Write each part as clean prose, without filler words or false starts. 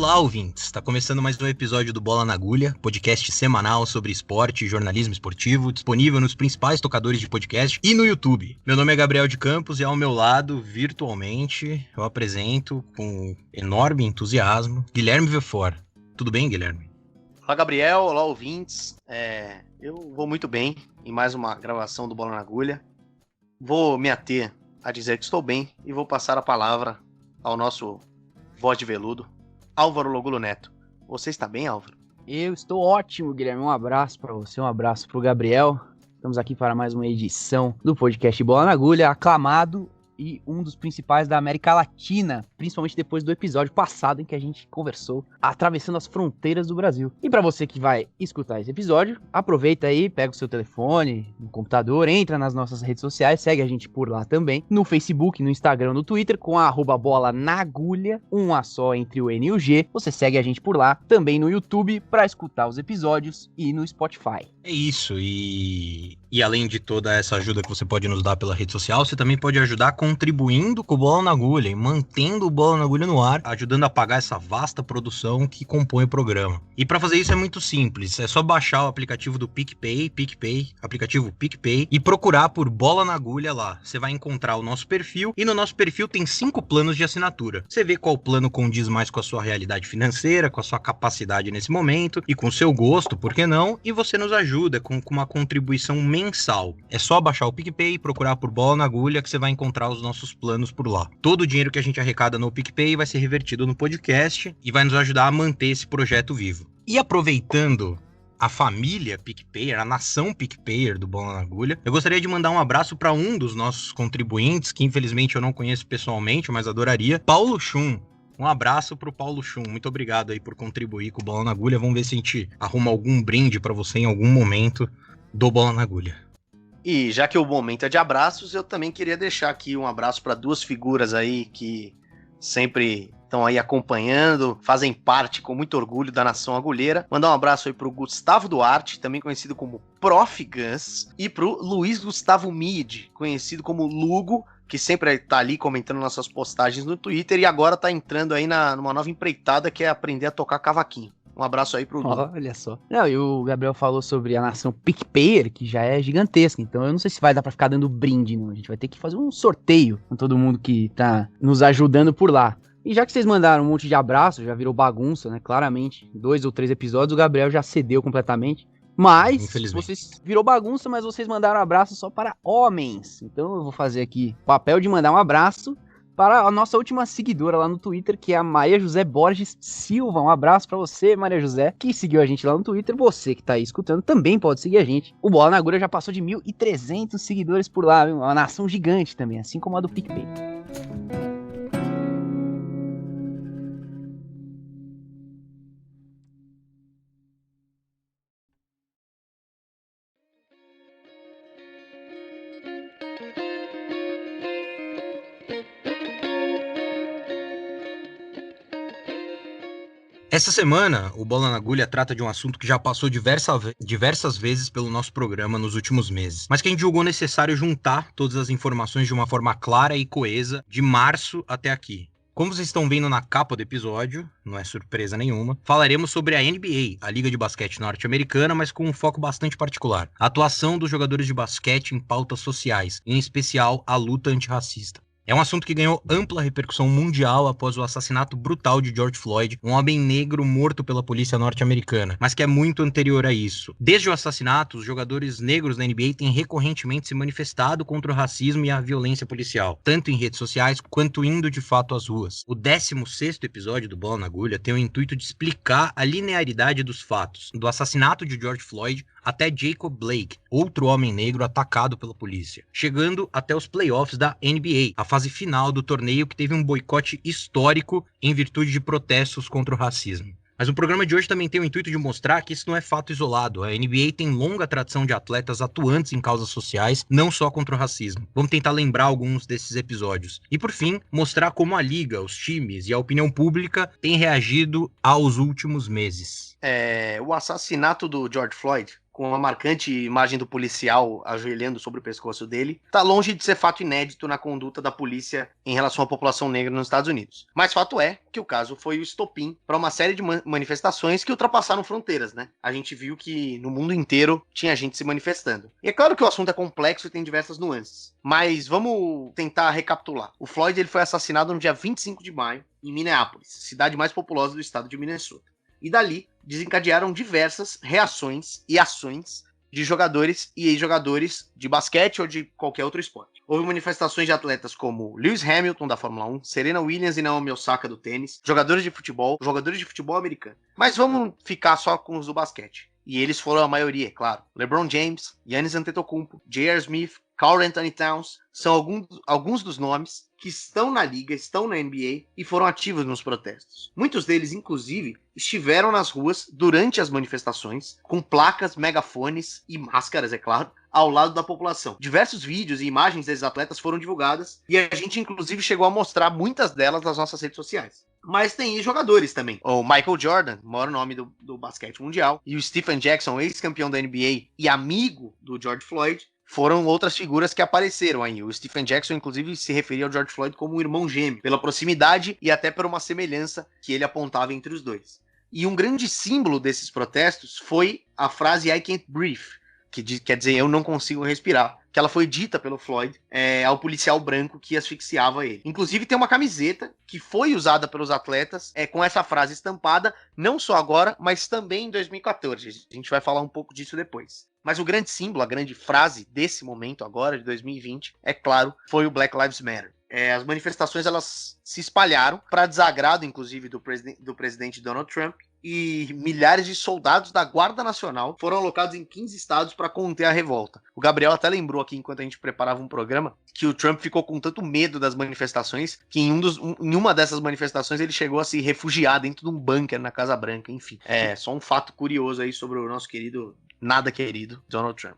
Olá, ouvintes! Está começando mais um episódio do Bola na Agulha, podcast semanal sobre esporte e jornalismo esportivo, disponível nos principais tocadores de podcast e no YouTube. Meu nome é Gabriel de Campos e ao meu lado, virtualmente, eu apresento com enorme entusiasmo Guilherme Vefort. Tudo bem, Guilherme? Olá, Gabriel. Olá, ouvintes. Eu vou muito bem em mais uma gravação do Bola na Agulha. Vou me ater a dizer que estou bem e vou passar a palavra ao nosso voz de veludo, Álvaro Logulo Neto. Você está bem, Álvaro? Eu estou ótimo, Guilherme. Um abraço para você, um abraço para o Gabriel. Estamos aqui para mais uma edição do podcast Bola na Agulha, aclamado e um dos principais da América Latina, principalmente depois do episódio passado em que a gente conversou atravessando as fronteiras do Brasil. E para você que vai escutar esse episódio, aproveita aí, pega o seu telefone, no computador, entra nas nossas redes sociais, segue a gente por lá também, no Facebook, no Instagram, no Twitter, com a @bolanagulha, um A só entre o N e o G. Você segue a gente por lá, também no YouTube, para escutar os episódios e no Spotify. É isso, e além de toda essa ajuda que você pode nos dar pela rede social, você também pode ajudar contribuindo com o Bola na Agulha e mantendo o Bola na Agulha no ar, ajudando a pagar essa vasta produção que compõe o programa. E para fazer isso é muito simples, é só baixar o aplicativo do PicPay, aplicativo PicPay, e procurar por Bola na Agulha lá. Você vai encontrar o nosso perfil, e no nosso perfil tem 5 planos de assinatura. Você vê qual plano condiz mais com a sua realidade financeira, com a sua capacidade nesse momento, e com o seu gosto, por que não? E você nos ajuda com uma contribuição mensal. É só baixar o PicPay e procurar por Bola na Agulha que você vai encontrar os nossos planos por lá. Todo o dinheiro que a gente arrecada no PicPay vai ser revertido no podcast e vai nos ajudar a manter esse projeto vivo. E aproveitando a família PicPayer, a nação PicPayer do Bola na Agulha, eu gostaria de mandar um abraço para um dos nossos contribuintes, que infelizmente eu não conheço pessoalmente, mas adoraria, Paulo Chum. Um abraço pro Paulo Chum, muito obrigado aí por contribuir com o Bola na Agulha. Vamos ver se a gente arruma algum brinde pra você em algum momento do Bola na Agulha. E já que o momento é de abraços, eu também queria deixar aqui um abraço para duas figuras aí que sempre estão aí acompanhando, fazem parte com muito orgulho da nação agulheira. Mandar um abraço aí pro Gustavo Duarte, também conhecido como Prof. Gans, e pro Luiz Gustavo Mid, conhecido como Lugo, que sempre tá ali comentando nossas postagens no Twitter e agora tá entrando aí numa nova empreitada que é aprender a tocar cavaquinho. Um abraço aí pro Lugo. Olha só. Não, e o Gabriel falou sobre a nação PicPayer, que já é gigantesca, então eu não sei se vai dar pra ficar dando brinde, não. A gente vai ter que fazer um sorteio com todo mundo que tá nos ajudando por lá. E já que vocês mandaram um monte de abraço, já virou bagunça, né? Claramente, 2 ou 3 episódios, o Gabriel já cedeu completamente. Mas, vocês virou bagunça, mas vocês mandaram um abraço só para homens. Então eu vou fazer aqui o papel de mandar um abraço para a nossa última seguidora lá no Twitter, que é a Maria José Borges Silva. Um abraço para você, Maria José, que seguiu a gente lá no Twitter. Você que tá aí escutando também pode seguir a gente. O Bola na Agulha já passou de 1.300 seguidores por lá, viu? Uma nação gigante também, assim como a do PicPay. Essa semana, o Bola na Agulha trata de um assunto que já passou diversas vezes pelo nosso programa nos últimos meses, mas que a gente julgou necessário juntar todas as informações de uma forma clara e coesa, de março até aqui. Como vocês estão vendo na capa do episódio, não é surpresa nenhuma, falaremos sobre a NBA, a Liga de Basquete Norte-Americana, mas com um foco bastante particular. A atuação dos jogadores de basquete em pautas sociais, em especial a luta antirracista. É um assunto que ganhou ampla repercussão mundial após o assassinato brutal de George Floyd, um homem negro morto pela polícia norte-americana, mas que é muito anterior a isso. Desde o assassinato, os jogadores negros da NBA têm recorrentemente se manifestado contra o racismo e a violência policial, tanto em redes sociais quanto indo de fato às ruas. O 16º episódio do Bola na Agulha tem o intuito de explicar a linearidade dos fatos, do assassinato de George Floyd até Jacob Blake, outro homem negro atacado pela polícia, chegando até os playoffs da NBA, a fase final do torneio que teve um boicote histórico em virtude de protestos contra o racismo. Mas o programa de hoje também tem o intuito de mostrar que isso não é fato isolado. A NBA tem longa tradição de atletas atuantes em causas sociais, não só contra o racismo. Vamos tentar lembrar alguns desses episódios. E por fim, mostrar como a liga, os times e a opinião pública têm reagido aos últimos meses. O assassinato do George Floyd com a marcante imagem do policial ajoelhando sobre o pescoço dele, está longe de ser fato inédito na conduta da polícia em relação à população negra nos Estados Unidos. Mas fato é que o caso foi o estopim para uma série de manifestações que ultrapassaram fronteiras, né? A gente viu que no mundo inteiro tinha gente se manifestando. E é claro que o assunto é complexo e tem diversas nuances, mas vamos tentar recapitular. O Floyd ele foi assassinado no dia 25 de maio, em Minneapolis, cidade mais populosa do estado de Minnesota. E dali desencadearam diversas reações e ações de jogadores e ex-jogadores de basquete ou de qualquer outro esporte. Houve manifestações de atletas como Lewis Hamilton, da Fórmula 1, Serena Williams e Naomi Osaka, do tênis, jogadores de futebol americano. Mas vamos ficar só com os do basquete. E eles foram a maioria, é claro. LeBron James, Giannis Antetokounmpo, J.R. Smith, Karl Anthony Towns são alguns dos nomes que estão na liga, estão na NBA e foram ativos nos protestos. Muitos deles, inclusive, estiveram nas ruas durante as manifestações, com placas, megafones e máscaras, é claro, ao lado da população. Diversos vídeos e imagens desses atletas foram divulgadas e a gente, inclusive, chegou a mostrar muitas delas nas nossas redes sociais. Mas tem jogadores também. O Michael Jordan, o maior nome do basquete mundial, e o Stephen Jackson, ex-campeão da NBA e amigo do George Floyd, foram outras figuras que apareceram aí. O Stephen Jackson, inclusive, se referia ao George Floyd como um irmão gêmeo, pela proximidade e até por uma semelhança que ele apontava entre os dois. E um grande símbolo desses protestos foi a frase I can't breathe, que quer dizer eu não consigo respirar, que ela foi dita pelo Floyd ao policial branco que asfixiava ele. Inclusive tem uma camiseta que foi usada pelos atletas com essa frase estampada, não só agora, mas também em 2014. A gente vai falar um pouco disso depois. Mas o grande símbolo, a grande frase desse momento agora, de 2020, é claro, foi o Black Lives Matter. As manifestações elas se espalharam para desagrado, inclusive, do presidente Donald Trump, e milhares de soldados da Guarda Nacional foram alocados em 15 estados para conter a revolta. O Gabriel até lembrou aqui, enquanto a gente preparava um programa, que o Trump ficou com tanto medo das manifestações, que em uma dessas manifestações ele chegou a se refugiar dentro de um bunker na Casa Branca, enfim. É só um fato curioso aí sobre o nosso nada querido Donald Trump.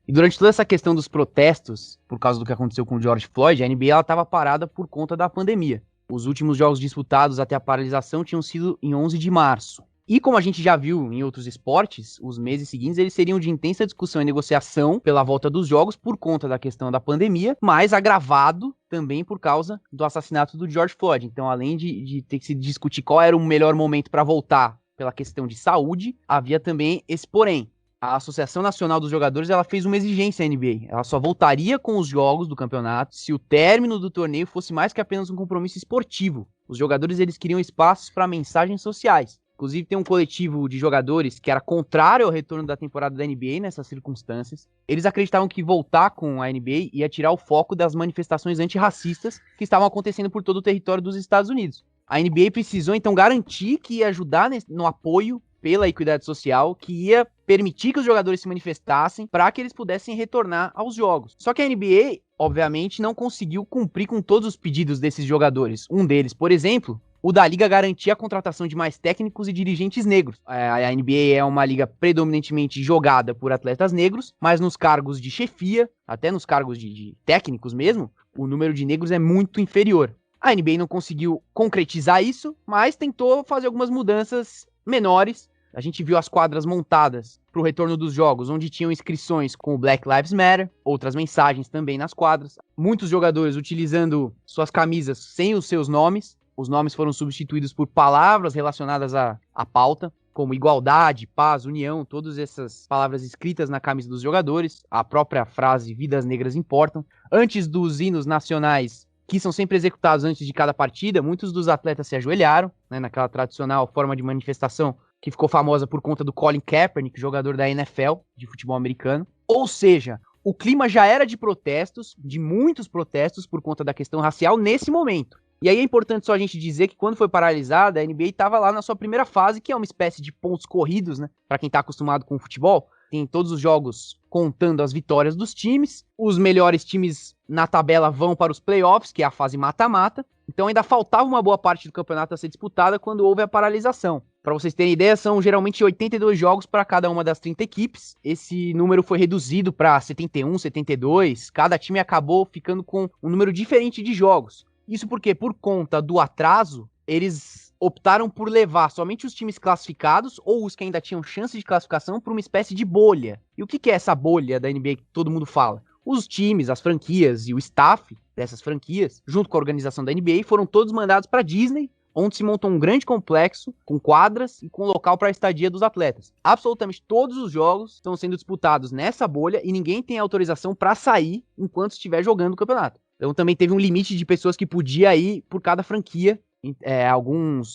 E durante toda essa questão dos protestos, por causa do que aconteceu com o George Floyd, a NBA estava parada por conta da pandemia. Os últimos jogos disputados até a paralisação tinham sido em 11 de março. E como a gente já viu em outros esportes, os meses seguintes eles seriam de intensa discussão e negociação pela volta dos jogos por conta da questão da pandemia, mas agravado também por causa do assassinato do George Floyd. Então, além de ter que se discutir qual era o melhor momento para voltar pela questão de saúde, havia também esse porém. A Associação Nacional dos Jogadores ela fez uma exigência à NBA. Ela só voltaria com os jogos do campeonato se o término do torneio fosse mais que apenas um compromisso esportivo. Os jogadores eles queriam espaços para mensagens sociais. Inclusive tem um coletivo de jogadores que era contrário ao retorno da temporada da NBA nessas circunstâncias. Eles acreditavam que voltar com a NBA ia tirar o foco das manifestações antirracistas que estavam acontecendo por todo o território dos Estados Unidos. A NBA precisou então garantir que ia ajudar no apoio pela equidade social, que ia permitir que os jogadores se manifestassem para que eles pudessem retornar aos jogos. Só que a NBA, obviamente, não conseguiu cumprir com todos os pedidos desses jogadores. Um deles, por exemplo, o da liga garantia a contratação de mais técnicos e dirigentes negros. A NBA é uma liga predominantemente jogada por atletas negros, mas nos cargos de chefia, até nos cargos de técnicos mesmo, o número de negros é muito inferior. A NBA não conseguiu concretizar isso, mas tentou fazer algumas mudanças menores. A gente viu as quadras montadas para o retorno dos jogos, onde tinham inscrições com o Black Lives Matter, outras mensagens também nas quadras. Muitos jogadores utilizando suas camisas sem os seus nomes. Os nomes foram substituídos por palavras relacionadas à pauta, como igualdade, paz, união, todas essas palavras escritas na camisa dos jogadores. A própria frase "Vidas Negras Importam". Antes dos hinos nacionais, que são sempre executados antes de cada partida, muitos dos atletas se ajoelharam, né, naquela tradicional forma de manifestação que ficou famosa por conta do Colin Kaepernick, jogador da NFL, de futebol americano. Ou seja, o clima já era de protestos, de muitos protestos por conta da questão racial nesse momento. E aí é importante só a gente dizer que quando foi paralisada, a NBA estava lá na sua primeira fase, que é uma espécie de pontos corridos, né? Para quem está acostumado com o futebol, tem todos os jogos contando as vitórias dos times. Os melhores times na tabela vão para os playoffs, que é a fase mata-mata. Então ainda faltava uma boa parte do campeonato a ser disputada quando houve a paralisação. Para vocês terem ideia, são geralmente 82 jogos para cada uma das 30 equipes. Esse número foi reduzido para 71, 72. Cada time acabou ficando com um número diferente de jogos. Isso porque, por conta do atraso, eles optaram por levar somente os times classificados ou os que ainda tinham chance de classificação para uma espécie de bolha. E o que é essa bolha da NBA que todo mundo fala? Os times, as franquias e o staff dessas franquias, junto com a organização da NBA, foram todos mandados para Disney, onde se montou um grande complexo com quadras e com local para a estadia dos atletas. Absolutamente todos os jogos estão sendo disputados nessa bolha e ninguém tem autorização para sair enquanto estiver jogando o campeonato. Então também teve um limite de pessoas que podia ir por cada franquia.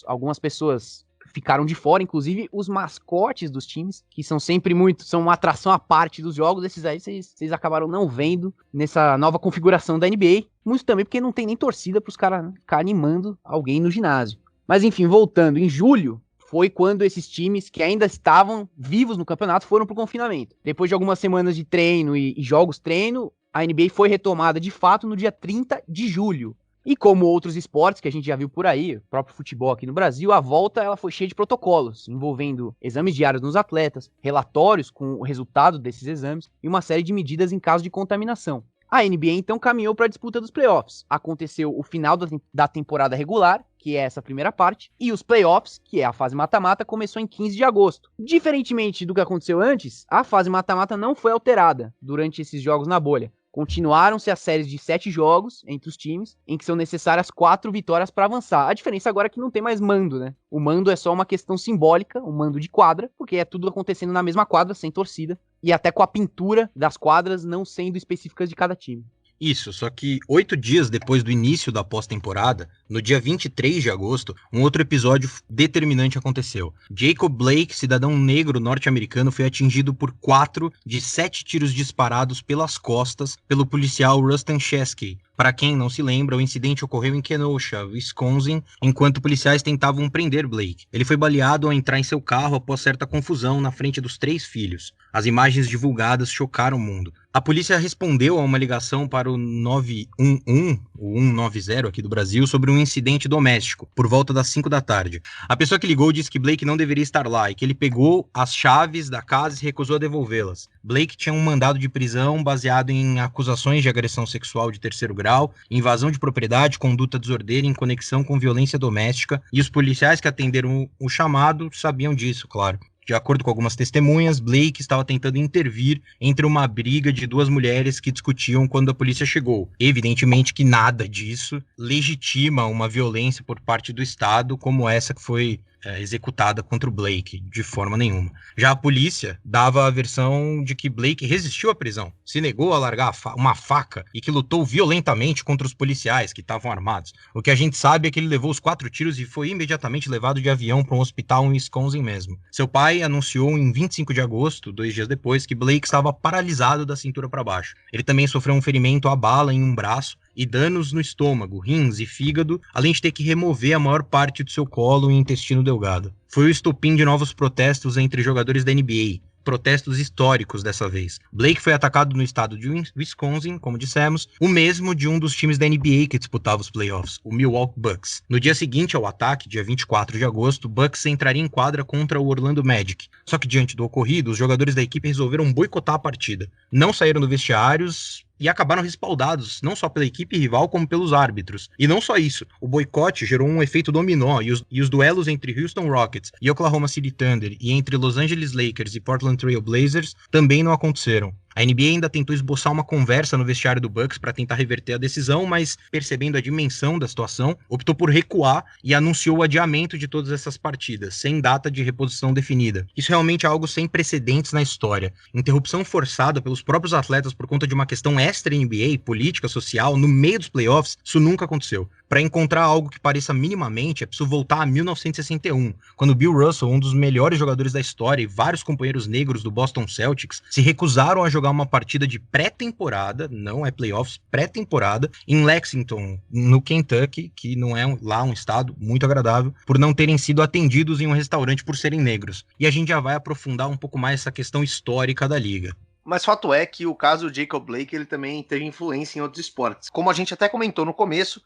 Algumas pessoas ficaram de fora, inclusive os mascotes dos times, que são sempre são uma atração à parte dos jogos. Esses aí vocês acabaram não vendo nessa nova configuração da NBA. Muito também porque não tem nem torcida para os caras ficar animando alguém no ginásio. Mas enfim, voltando, em julho foi quando esses times que ainda estavam vivos no campeonato foram pro confinamento. Depois de algumas semanas de treino e jogos treino, a NBA foi retomada de fato no dia 30 de julho. E como outros esportes que a gente já viu por aí, o próprio futebol aqui no Brasil, a volta ela foi cheia de protocolos, envolvendo exames diários nos atletas, relatórios com o resultado desses exames e uma série de medidas em caso de contaminação. A NBA então caminhou para a disputa dos playoffs. Aconteceu o final da temporada regular, que é essa primeira parte, e os playoffs, que é a fase mata-mata, começou em 15 de agosto. Diferentemente do que aconteceu antes, a fase mata-mata não foi alterada durante esses jogos na bolha. Continuaram-se as séries de 7 jogos entre os times, em que são necessárias 4 vitórias para avançar. A diferença agora é que não tem mais mando, né? O mando é só uma questão simbólica, um mando de quadra, porque é tudo acontecendo na mesma quadra, sem torcida, e até com a pintura das quadras não sendo específicas de cada time. Isso, só que 8 dias depois do início da pós-temporada, no dia 23 de agosto, um outro episódio determinante aconteceu. Jacob Blake, cidadão negro norte-americano, foi atingido por 4 de 7 tiros disparados pelas costas pelo policial Rustin Chesky. Para quem não se lembra, o incidente ocorreu em Kenosha, Wisconsin, enquanto policiais tentavam prender Blake. Ele foi baleado ao entrar em seu carro após certa confusão na frente dos 3 filhos. As imagens divulgadas chocaram o mundo. A polícia respondeu a uma ligação para o 911, o 190 aqui do Brasil, sobre um incidente doméstico, por volta das 5 da tarde. A pessoa que ligou disse que Blake não deveria estar lá e que ele pegou as chaves da casa e se recusou a devolvê-las. Blake tinha um mandado de prisão baseado em acusações de agressão sexual de terceiro grau, invasão de propriedade, conduta desordeira em conexão com violência doméstica, e os policiais que atenderam o chamado sabiam disso, claro. De acordo com algumas testemunhas, Blake estava tentando intervir entre uma briga de 2 mulheres que discutiam quando a polícia chegou. Evidentemente que nada disso legitima uma violência por parte do Estado como essa que foi executada contra o Blake, de forma nenhuma. Já a polícia dava a versão de que Blake resistiu à prisão, se negou a largar uma faca e que lutou violentamente contra os policiais que estavam armados. O que a gente sabe é que ele levou os 4 tiros e foi imediatamente levado de avião para um hospital em Wisconsin mesmo. Seu pai anunciou em 25 de agosto, 2 dias depois, que Blake estava paralisado da cintura para baixo. Ele também sofreu um ferimento à bala em um braço e danos no estômago, rins e fígado, além de ter que remover a maior parte do seu colo e intestino delgado. Foi o estopim de novos protestos entre jogadores da NBA, protestos históricos dessa vez. Blake foi atacado no estado de Wisconsin, como dissemos, o mesmo de um dos times da NBA que disputava os playoffs, o Milwaukee Bucks. No dia seguinte ao ataque, dia 24 de agosto, o Bucks entraria em quadra contra o Orlando Magic. Só que diante do ocorrido, os jogadores da equipe resolveram boicotar a partida. Não saíram do vestiários e acabaram respaldados, não só pela equipe rival, como pelos árbitros. E não só isso, o boicote gerou um efeito dominó, e os duelos entre Houston Rockets e Oklahoma City Thunder, e entre Los Angeles Lakers e Portland Trail Blazers, também não aconteceram. A NBA ainda tentou esboçar uma conversa no vestiário do Bucks para tentar reverter a decisão, mas, percebendo a dimensão da situação, optou por recuar e anunciou o adiamento de todas essas partidas, sem data de reposição definida. Isso realmente é algo sem precedentes na história. Interrupção forçada pelos próprios atletas por conta de uma questão extra-NBA, política, social, no meio dos playoffs, isso nunca aconteceu. Para encontrar algo que pareça minimamente, é preciso voltar a 1961, quando Bill Russell, um dos melhores jogadores da história, e vários companheiros negros do Boston Celtics se recusaram a jogar uma partida de pré-temporada, não é playoffs, pré-temporada, em Lexington, no Kentucky, que não é lá um estado muito agradável, por não terem sido atendidos em um restaurante por serem negros. E a gente já vai aprofundar um pouco mais essa questão histórica da liga. Mas fato é que o caso do Jacob Blake, ele também teve influência em outros esportes. Como a gente até comentou no começo,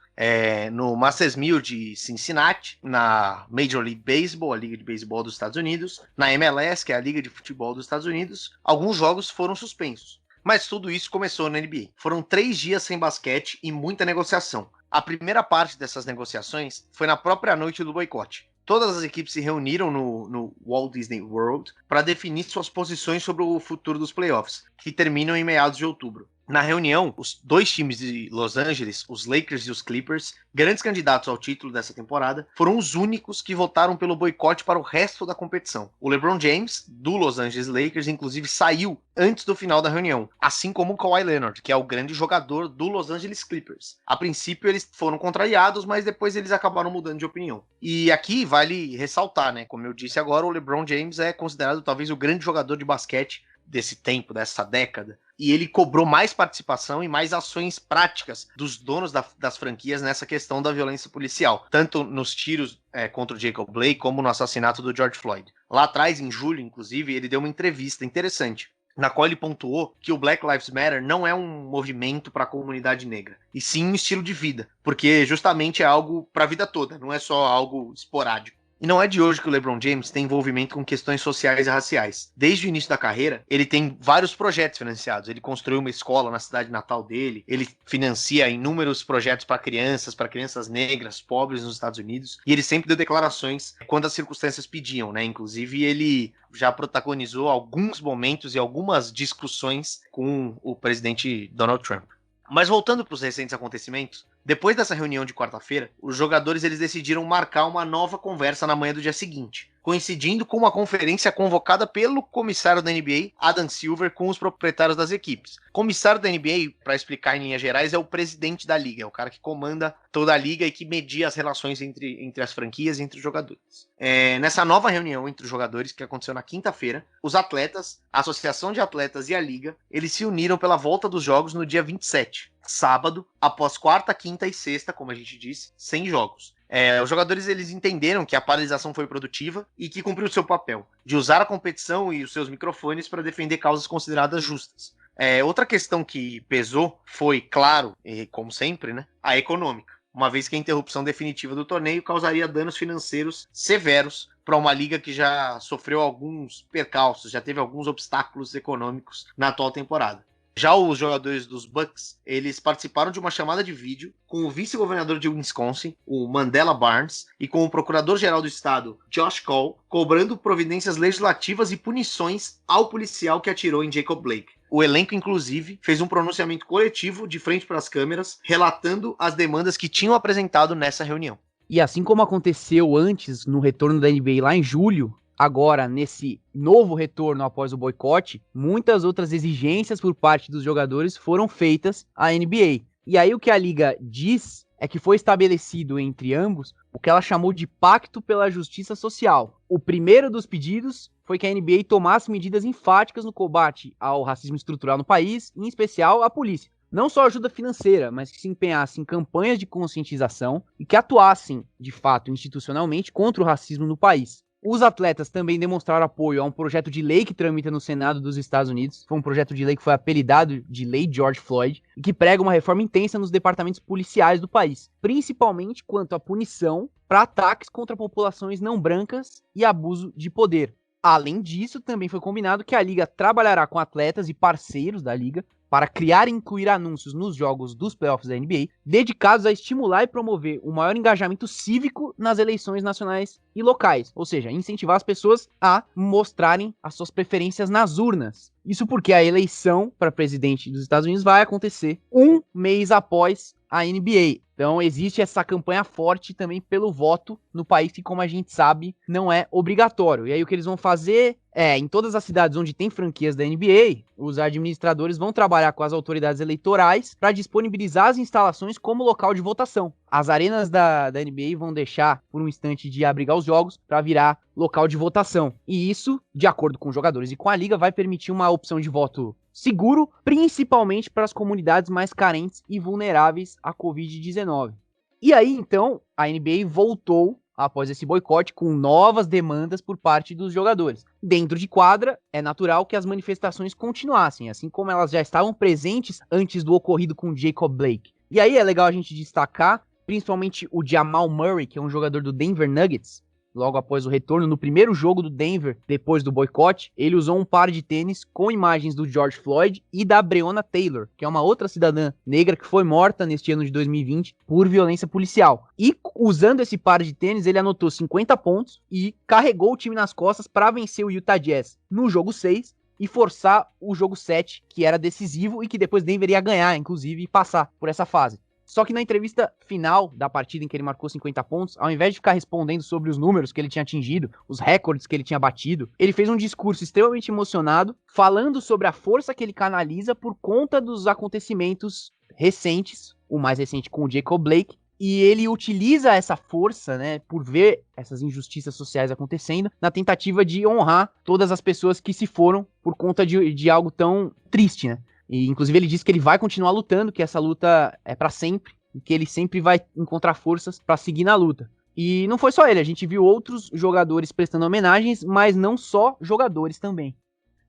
no Masters 1000 de Cincinnati, na Major League Baseball, a Liga de Beisebol dos Estados Unidos, na MLS, que é a Liga de Futebol dos Estados Unidos, alguns jogos foram suspensos. Mas tudo isso começou na NBA. Foram 3 dias sem basquete e muita negociação. A primeira parte dessas negociações foi na própria noite do boicote. todas as equipes se reuniram no Walt Disney World para definir suas posições sobre o futuro dos playoffs, que terminam em meados de outubro. Na reunião, os dois times de Los Angeles, os Lakers e os Clippers, grandes candidatos ao título dessa temporada, foram os únicos que votaram pelo boicote para o resto da competição. O LeBron James, do Los Angeles Lakers, inclusive saiu antes do final da reunião, assim como o Kawhi Leonard, que é o grande jogador do Los Angeles Clippers. A princípio eles foram contrariados, mas depois eles acabaram mudando de opinião. E aqui vale ressaltar, né? Como eu disse agora, o LeBron James é considerado talvez o grande jogador de basquete desse tempo, dessa década. E ele cobrou mais participação e mais ações práticas dos donos das franquias nessa questão da violência policial, tanto nos tiros contra o Jacob Blake, como no assassinato do George Floyd. Lá atrás, em julho, inclusive, ele deu uma entrevista interessante, na qual ele pontuou que o Black Lives Matter não é um movimento para a comunidade negra, e sim um estilo de vida, porque justamente é algo para a vida toda, não é só algo esporádico. E não é de hoje que o LeBron James tem envolvimento com questões sociais e raciais. Desde o início da carreira, ele tem vários projetos financiados. Ele construiu uma escola na cidade natal dele, ele financia inúmeros projetos para crianças negras, pobres nos Estados Unidos, e ele sempre deu declarações quando as circunstâncias pediam, né? Inclusive, ele já protagonizou alguns momentos e algumas discussões com o presidente Donald Trump. Mas voltando para os recentes acontecimentos, depois dessa reunião de quarta-feira, os jogadores eles decidiram marcar uma nova conversa na manhã do dia seguinte, coincidindo com uma conferência convocada pelo comissário da NBA, Adam Silver, com os proprietários das equipes. O comissário da NBA, para explicar em linhas gerais, é o presidente da liga, é o cara que comanda toda a liga e que media as relações entre as franquias e entre os jogadores. Nessa nova reunião entre os jogadores, que aconteceu na quinta-feira, os atletas, a Associação de Atletas e a Liga, eles se uniram pela volta dos jogos no dia 27, sábado, após quarta, quinta e sexta, como a gente disse, sem jogos. Os jogadores eles entenderam que a paralisação foi produtiva e que cumpriu o seu papel, de usar a competição e os seus microfones para defender causas consideradas justas. Outra questão que pesou foi, claro, e como sempre, né, a econômica, uma vez que a interrupção definitiva do torneio causaria danos financeiros severos para uma liga que já sofreu alguns percalços, já teve alguns obstáculos econômicos na atual temporada. Já os jogadores dos Bucks, eles participaram de uma chamada de vídeo com o vice-governador de Wisconsin, o Mandela Barnes, e com o procurador-geral do estado, Josh Cole, cobrando providências legislativas e punições ao policial que atirou em Jacob Blake. O elenco, inclusive, fez um pronunciamento coletivo de frente para as câmeras, relatando as demandas que tinham apresentado nessa reunião. E assim como aconteceu antes, no retorno da NBA lá em julho, agora, nesse novo retorno após o boicote, muitas outras exigências por parte dos jogadores foram feitas à NBA. E aí o que a liga diz é que foi estabelecido entre ambos o que ela chamou de Pacto pela Justiça Social. O primeiro dos pedidos foi que a NBA tomasse medidas enfáticas no combate ao racismo estrutural no país, em especial a polícia. Não só ajuda financeira, mas que se empenhasse em campanhas de conscientização e que atuassem, de fato, institucionalmente contra o racismo no país. Os atletas também demonstraram apoio a um projeto de lei que tramita no Senado dos Estados Unidos. Foi um projeto de lei que foi apelidado de Lei George Floyd e que prega uma reforma intensa nos departamentos policiais do país, principalmente quanto à punição para ataques contra populações não brancas e abuso de poder. Além disso, também foi combinado que a liga trabalhará com atletas e parceiros da liga para criar e incluir anúncios nos jogos dos playoffs da NBA, dedicados a estimular e promover o maior engajamento cívico nas eleições nacionais e locais, ou seja, incentivar as pessoas a mostrarem as suas preferências nas urnas. Isso porque a eleição para presidente dos Estados Unidos vai acontecer um mês após a NBA. Então existe essa campanha forte também pelo voto no país que, como a gente sabe, não é obrigatório. E aí o que eles vão fazer em todas as cidades onde tem franquias da NBA, os administradores vão trabalhar com as autoridades eleitorais para disponibilizar as instalações como local de votação. As arenas da NBA vão deixar por um instante de abrigar os jogos para virar local de votação. E isso, de acordo com os jogadores e com a liga, vai permitir uma opção de voto seguro, principalmente para as comunidades mais carentes e vulneráveis à Covid-19. E aí, então, a NBA voltou, após esse boicote, com novas demandas por parte dos jogadores. Dentro de quadra, é natural que as manifestações continuassem, assim como elas já estavam presentes antes do ocorrido com Jacob Blake. E aí é legal a gente destacar, principalmente o Jamal Murray, que é um jogador do Denver Nuggets, logo após o retorno, no primeiro jogo do Denver, depois do boicote, ele usou um par de tênis com imagens do George Floyd e da Breonna Taylor, que é uma outra cidadã negra que foi morta neste ano de 2020 por violência policial. E usando esse par de tênis, ele anotou 50 pontos e carregou o time nas costas para vencer o Utah Jazz no jogo 6 e forçar o jogo 7, que era decisivo e que depois Denver ia ganhar, inclusive, e passar por essa fase. Só que na entrevista final da partida em que ele marcou 50 pontos, ao invés de ficar respondendo sobre os números que ele tinha atingido, os recordes que ele tinha batido, ele fez um discurso extremamente emocionado, falando sobre a força que ele canaliza por conta dos acontecimentos recentes, o mais recente com o Jacob Blake, e ele utiliza essa força, né, por ver essas injustiças sociais acontecendo, na tentativa de honrar todas as pessoas que se foram por conta de algo tão triste, né? E, inclusive, ele disse que ele vai continuar lutando, que essa luta é pra sempre, e que ele sempre vai encontrar forças pra seguir na luta. E não foi só ele, a gente viu outros jogadores prestando homenagens, mas não só jogadores também.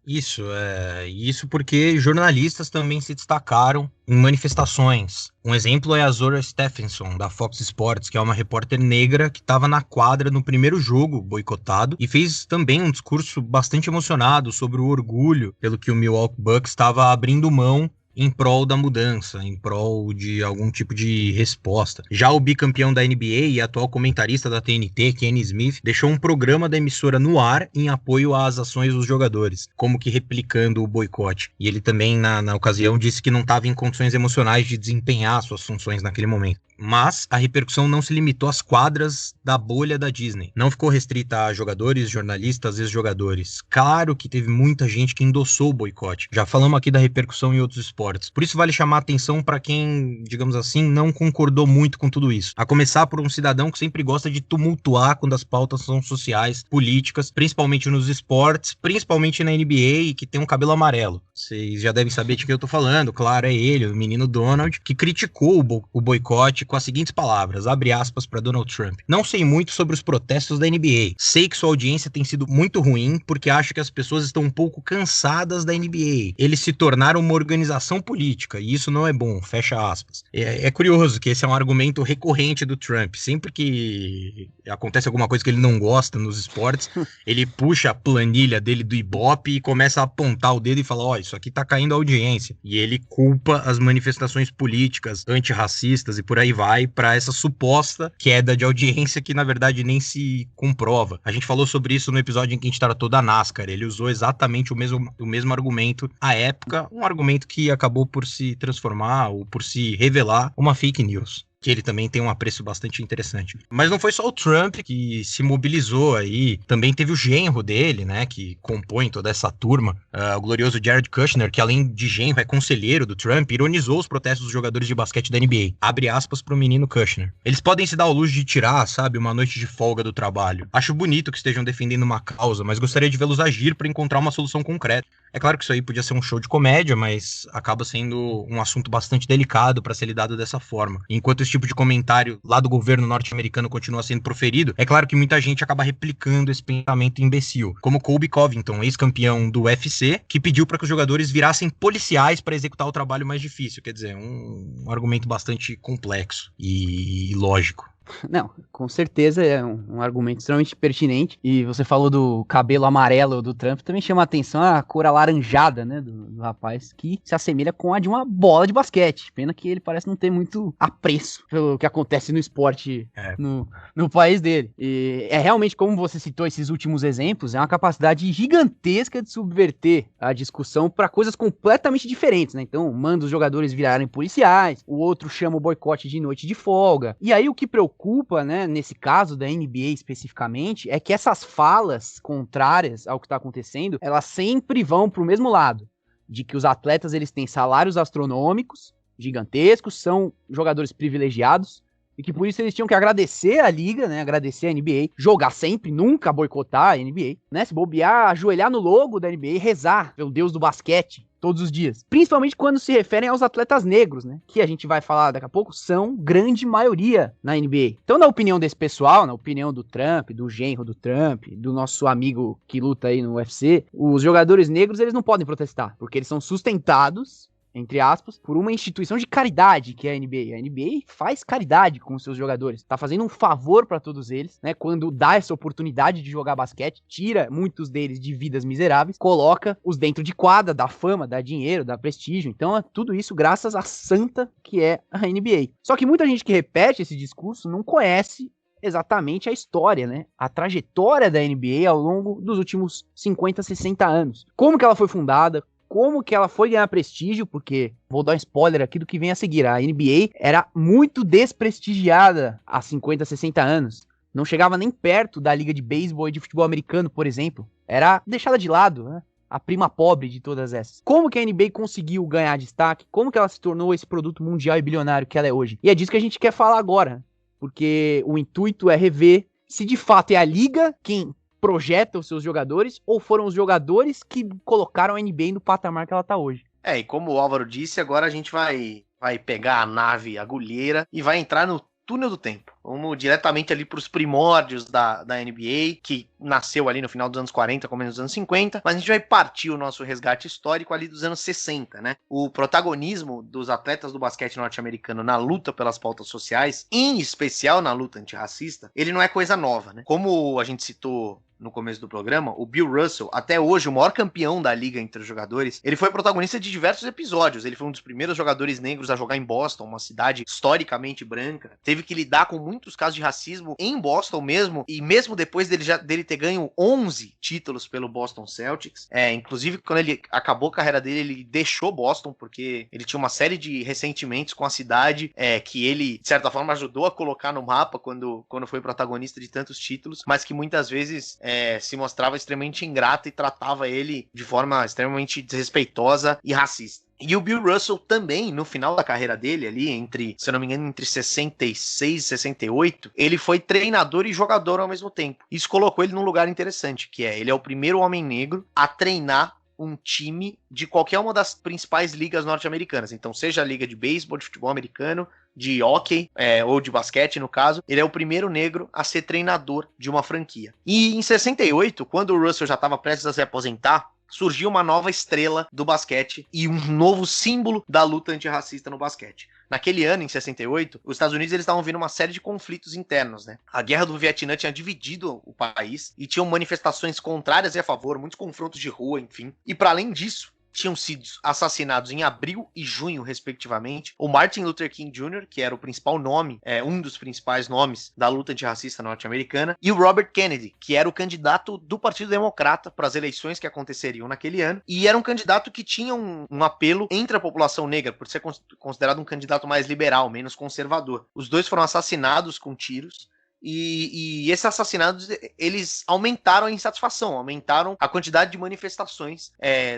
Isso porque jornalistas também se destacaram em manifestações. Um exemplo é a Zora Stephenson, da Fox Sports, que é uma repórter negra que estava na quadra no primeiro jogo boicotado e fez também um discurso bastante emocionado sobre o orgulho pelo que o Milwaukee Bucks estava abrindo mão em prol da mudança, em prol de algum tipo de resposta. Já o bicampeão da NBA e atual comentarista da TNT, Kenny Smith, deixou um programa da emissora no ar em apoio às ações dos jogadores, como que replicando o boicote. E ele também, na ocasião, disse que não estava em condições emocionais de desempenhar suas funções naquele momento. Mas a repercussão não se limitou às quadras da bolha da Disney. Não ficou restrita a jogadores, jornalistas, ex-jogadores. Claro que teve muita gente que endossou o boicote. Já falamos aqui da repercussão em outros esportes. Por isso vale chamar a atenção para quem, digamos assim, não concordou muito com tudo isso. A começar por um cidadão que sempre gosta de tumultuar quando as pautas são sociais, políticas, principalmente nos esportes, principalmente na NBA, e que tem um cabelo amarelo. Vocês já devem saber de quem eu tô falando. Claro, é ele, o menino Donald, que criticou o boicote com as seguintes palavras, abre aspas para Donald Trump. Não sei muito sobre os protestos da NBA. Sei que sua audiência tem sido muito ruim porque acho que as pessoas estão um pouco cansadas da NBA. Eles se tornaram uma organização política e isso não é bom, fecha aspas. É curioso que esse é um argumento recorrente do Trump. Sempre que acontece alguma coisa que ele não gosta nos esportes, ele puxa a planilha dele do Ibope e começa a apontar o dedo e fala, isso aqui tá caindo a audiência. E ele culpa as manifestações políticas, antirracistas e por aí vai para essa suposta queda de audiência que na verdade nem se comprova. A gente falou sobre isso no episódio em que a gente tratou da NASCAR. Ele usou exatamente o mesmo argumento à época, um argumento que acabou por se transformar ou por se revelar uma fake news, que ele também tem um apreço bastante interessante. Mas não foi só o Trump que se mobilizou aí, também teve o genro dele, né, que compõe toda essa turma, o glorioso Jared Kushner, que além de genro é conselheiro do Trump, ironizou os protestos dos jogadores de basquete da NBA. Abre aspas pro menino Kushner. Eles podem se dar ao luxo de tirar, sabe, uma noite de folga do trabalho. Acho bonito que estejam defendendo uma causa, mas gostaria de vê-los agir para encontrar uma solução concreta. É claro que isso aí podia ser um show de comédia, mas acaba sendo um assunto bastante delicado para ser lidado dessa forma. Enquanto esse tipo de comentário lá do governo norte-americano continua sendo proferido, é claro que muita gente acaba replicando esse pensamento imbecil, como Colby Covington, ex-campeão do UFC, que pediu para que os jogadores virassem policiais para executar o trabalho mais difícil. Quer dizer, um argumento bastante complexo e lógico. Não, com certeza é um argumento extremamente pertinente. E você falou do cabelo amarelo do Trump, também chama a atenção a cor alaranjada, né, do rapaz, que se assemelha com a de uma bola de basquete. Pena que ele parece não ter muito apreço pelo que acontece no esporte no país dele. E é realmente, como você citou esses últimos exemplos, é uma capacidade gigantesca de subverter a discussão para coisas completamente diferentes, né? Então, manda os jogadores virarem policiais, o outro chama o boicote de noite de folga. E aí o que preocupa, né, nesse caso da NBA especificamente, é que essas falas contrárias ao que está acontecendo, elas sempre vão para o mesmo lado, de que os atletas eles têm salários astronômicos, gigantescos, são jogadores privilegiados, e que por isso eles tinham que agradecer a liga, né, agradecer a NBA, jogar sempre, nunca boicotar a NBA, né, se bobear, ajoelhar no logo da NBA e rezar pelo deus do basquete todos os dias. Principalmente quando se referem aos atletas negros, né, que a gente vai falar daqui a pouco, são grande maioria na NBA. Então, na opinião desse pessoal, na opinião do Trump, do genro do Trump, do nosso amigo que luta aí no UFC, os jogadores negros, eles não podem protestar, porque eles são sustentados entre aspas, por uma instituição de caridade que é a NBA. A NBA faz caridade com os seus jogadores, tá fazendo um favor pra todos eles, né? Quando dá essa oportunidade de jogar basquete, tira muitos deles de vidas miseráveis, coloca os dentro de quadra, dá fama, dá dinheiro, dá prestígio. Então é tudo isso graças à santa que é a NBA. Só que muita gente que repete esse discurso não conhece exatamente a história, né? A trajetória da NBA ao longo dos últimos 50, 60 anos. Como que ela foi fundada, como que ela foi ganhar prestígio, porque, vou dar um spoiler aqui do que vem a seguir, a NBA era muito desprestigiada há 50, 60 anos. Não chegava nem perto da liga de beisebol e de futebol americano, por exemplo. Era deixada de lado, né? A prima pobre de todas essas. Como que a NBA conseguiu ganhar destaque? Como que ela se tornou esse produto mundial e bilionário que ela é hoje? E é disso que a gente quer falar agora, porque o intuito é rever se de fato é a liga quem projeta os seus jogadores ou foram os jogadores que colocaram a NBA no patamar que ela tá hoje. E como o Álvaro disse, agora a gente vai pegar a nave agulheira e vai entrar no túnel do tempo. Vamos diretamente ali para os primórdios da NBA, que nasceu ali no final dos anos 40, começo dos anos 50, mas a gente vai partir o nosso resgate histórico ali dos anos 60, né? O protagonismo dos atletas do basquete norte-americano na luta pelas pautas sociais, em especial na luta antirracista, ele não é coisa nova, né? Como a gente citou no começo do programa, o Bill Russell, até hoje o maior campeão da liga entre os jogadores, ele foi protagonista de diversos episódios. Ele foi um dos primeiros jogadores negros a jogar em Boston, uma cidade historicamente branca. Teve que lidar com muitos casos de racismo em Boston mesmo, e mesmo depois dele ter ganho 11 títulos pelo Boston Celtics. Inclusive, quando ele acabou a carreira dele, ele deixou Boston, porque ele tinha uma série de ressentimentos com a cidade, que ele, de certa forma, ajudou a colocar no mapa quando foi protagonista de tantos títulos, mas que muitas vezes se mostrava extremamente ingrata e tratava ele de forma extremamente desrespeitosa e racista. E o Bill Russell também, no final da carreira dele ali, se eu não me engano, entre 66 e 68, ele foi treinador e jogador ao mesmo tempo. Isso colocou ele num lugar interessante, que ele é o primeiro homem negro a treinar um time de qualquer uma das principais ligas norte-americanas. Então, seja a liga de beisebol, de futebol americano, de hóquei, ou de basquete, no caso, ele é o primeiro negro a ser treinador de uma franquia. E em 68, quando o Russell já estava prestes a se aposentar, surgiu uma nova estrela do basquete e um novo símbolo da luta antirracista no basquete. Naquele ano, em 68, os Estados Unidos estavam vendo uma série de conflitos internos, né? A guerra do Vietnã tinha dividido o país e tinham manifestações contrárias e a favor, muitos confrontos de rua, enfim. E para além disso, tinham sido assassinados em abril e junho, respectivamente, o Martin Luther King Jr., que era o principal nome, um dos principais nomes da luta antirracista norte-americana, e o Robert Kennedy, que era o candidato do Partido Democrata para as eleições que aconteceriam naquele ano, e era um candidato que tinha um apelo entre a população negra, por ser considerado um candidato mais liberal, menos conservador. Os dois foram assassinados com tiros, e esses assassinatos, eles aumentaram a insatisfação, aumentaram a quantidade de manifestações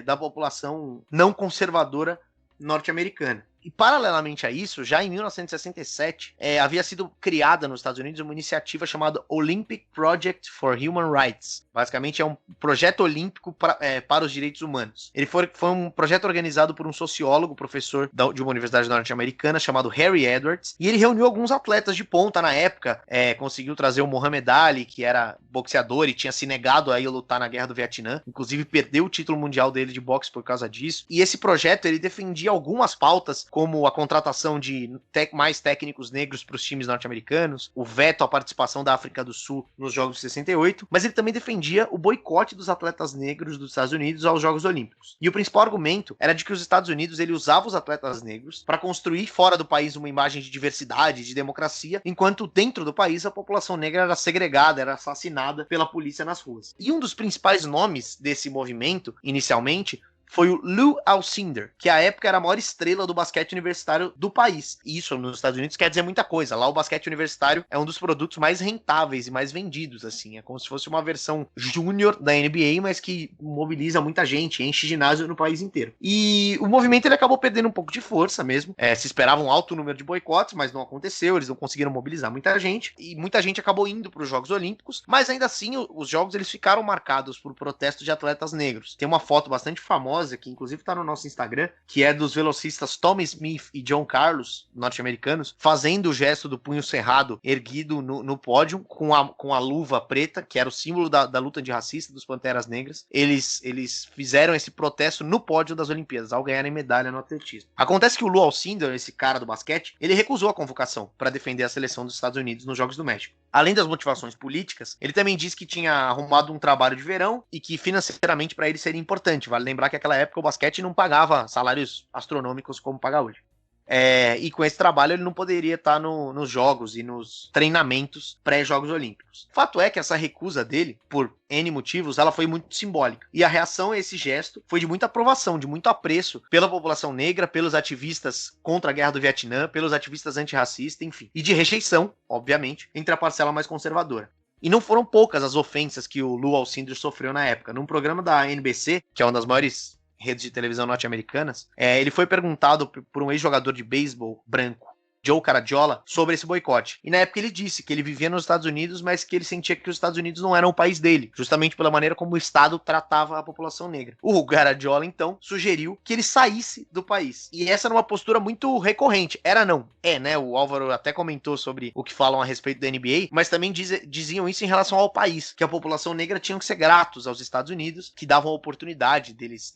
da população não conservadora norte-americana. E paralelamente a isso, já em 1967, havia sido criada nos Estados Unidos uma iniciativa chamada Olympic Project for Human Rights. Basicamente é um projeto olímpico para os direitos humanos. Ele foi um projeto organizado por um sociólogo, professor de uma universidade norte-americana chamado Harry Edwards, e ele reuniu alguns atletas de ponta na época, conseguiu trazer o Muhammad Ali, que era boxeador e tinha se negado a ir lutar na Guerra do Vietnã, inclusive perdeu o título mundial dele de boxe por causa disso, e esse projeto ele defendia algumas pautas como a contratação de mais técnicos negros para os times norte-americanos, o veto à participação da África do Sul nos Jogos de 68, mas ele também defendia o boicote dos atletas negros dos Estados Unidos aos Jogos Olímpicos. E o principal argumento era de que os Estados Unidos ele usava os atletas negros para construir fora do país uma imagem de diversidade, de democracia, enquanto dentro do país a população negra era segregada, era assassinada pela polícia nas ruas. E um dos principais nomes desse movimento, inicialmente, foi o Lou Alcindor, que à época era a maior estrela do basquete universitário do país. E isso nos Estados Unidos quer dizer muita coisa. Lá o basquete universitário é um dos produtos mais rentáveis e mais vendidos, assim. É como se fosse uma versão júnior da NBA, mas que mobiliza muita gente, enche ginásio no país inteiro. E o movimento ele acabou perdendo um pouco de força mesmo. Se esperava um alto número de boicotes, mas não aconteceu. Eles não conseguiram mobilizar muita gente. E muita gente acabou indo para os Jogos Olímpicos. Mas ainda assim, os Jogos eles ficaram marcados por protesto de atletas negros. Tem uma foto bastante famosa famosa, que inclusive tá no nosso Instagram, que é dos velocistas Tommy Smith e John Carlos, norte-americanos, fazendo o gesto do punho cerrado erguido no pódio, com a luva preta, que era o símbolo da luta antirracista dos Panteras Negras. Eles fizeram esse protesto no pódio das Olimpíadas, ao ganharem medalha no atletismo. Acontece que o Lew Alcindor, esse cara do basquete, ele recusou a convocação para defender a seleção dos Estados Unidos nos Jogos do México. Além das motivações políticas, ele também disse que tinha arrumado um trabalho de verão e que financeiramente para ele seria importante. Vale lembrar que naquela época o basquete não pagava salários astronômicos como paga hoje. E com esse trabalho ele não poderia estar nos jogos e nos treinamentos pré-Jogos Olímpicos. Fato é que essa recusa dele, por N motivos, ela foi muito simbólica. E a reação a esse gesto foi de muita aprovação, de muito apreço pela população negra, pelos ativistas contra a guerra do Vietnã, pelos ativistas antirracistas, enfim. E de rejeição, obviamente, entre a parcela mais conservadora. E não foram poucas as ofensas que o Lew Alcindor sofreu na época. Num programa da NBC, que é uma das maiores redes de televisão norte-americanas, ele foi perguntado por um ex-jogador de beisebol branco, Joe Caracciola, sobre esse boicote. E na época ele disse que ele vivia nos Estados Unidos, mas que ele sentia que os Estados Unidos não eram o país dele, justamente pela maneira como o Estado tratava a população negra. O Caracciola, então, sugeriu que ele saísse do país. E essa era uma postura muito recorrente. Era não. Né? O Álvaro até comentou sobre o que falam a respeito da NBA, mas também diziam isso em relação ao país, que a população negra tinha que ser gratos aos Estados Unidos, que davam a oportunidade deles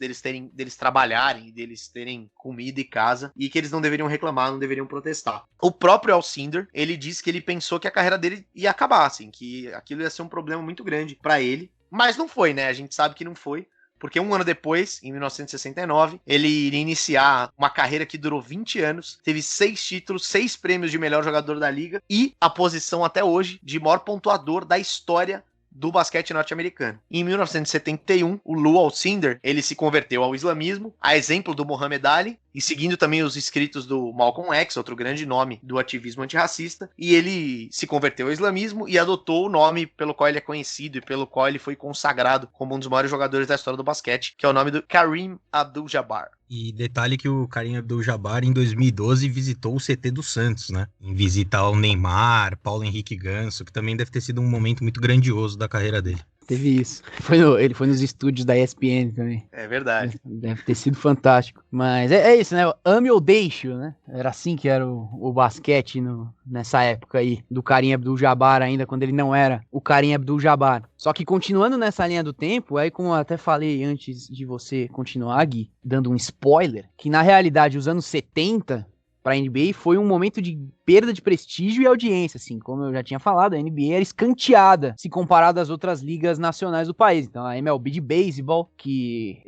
trabalharem, deles terem comida e casa, e que eles não deveriam reclamar, não deveriam protestar. O próprio Alcindor, ele disse que ele pensou que a carreira dele ia acabar, assim, que aquilo ia ser um problema muito grande pra ele, mas não foi, né? A gente sabe que não foi, porque um ano depois, em 1969, ele iria iniciar uma carreira que durou 20 anos, teve 6 títulos, 6 prêmios de melhor jogador da liga e a posição até hoje de maior pontuador da história do basquete norte-americano. Em 1971, o Lew Alcindor, ele se converteu ao islamismo, a exemplo do Muhammad Ali, e seguindo também os escritos do Malcolm X, outro grande nome do ativismo antirracista, e ele se converteu ao islamismo e adotou o nome pelo qual ele é conhecido e pelo qual ele foi consagrado como um dos maiores jogadores da história do basquete, que é o nome do Kareem Abdul-Jabbar. E detalhe que o Kareem Abdul-Jabbar, em 2012, visitou o CT do Santos, né? Em visitar o Neymar, Paulo Henrique Ganso, que também deve ter sido um momento muito grandioso da carreira dele. Teve isso. Ele foi nos estúdios da ESPN também. É verdade. Deve ter sido fantástico. Mas é isso, né? Ame ou deixe, né? Era assim que era o basquete nessa época aí, do Kareem Abdul-Jabbar ainda, quando ele não era o Kareem Abdul-Jabbar. Só que continuando nessa linha do tempo, aí como eu até falei antes de você continuar, Gui, dando um spoiler, que na realidade os anos 70... para a NBA foi um momento de perda de prestígio e audiência, assim, como eu já tinha falado, a NBA era escanteada se comparado às outras ligas nacionais do país. Então a MLB de beisebol, que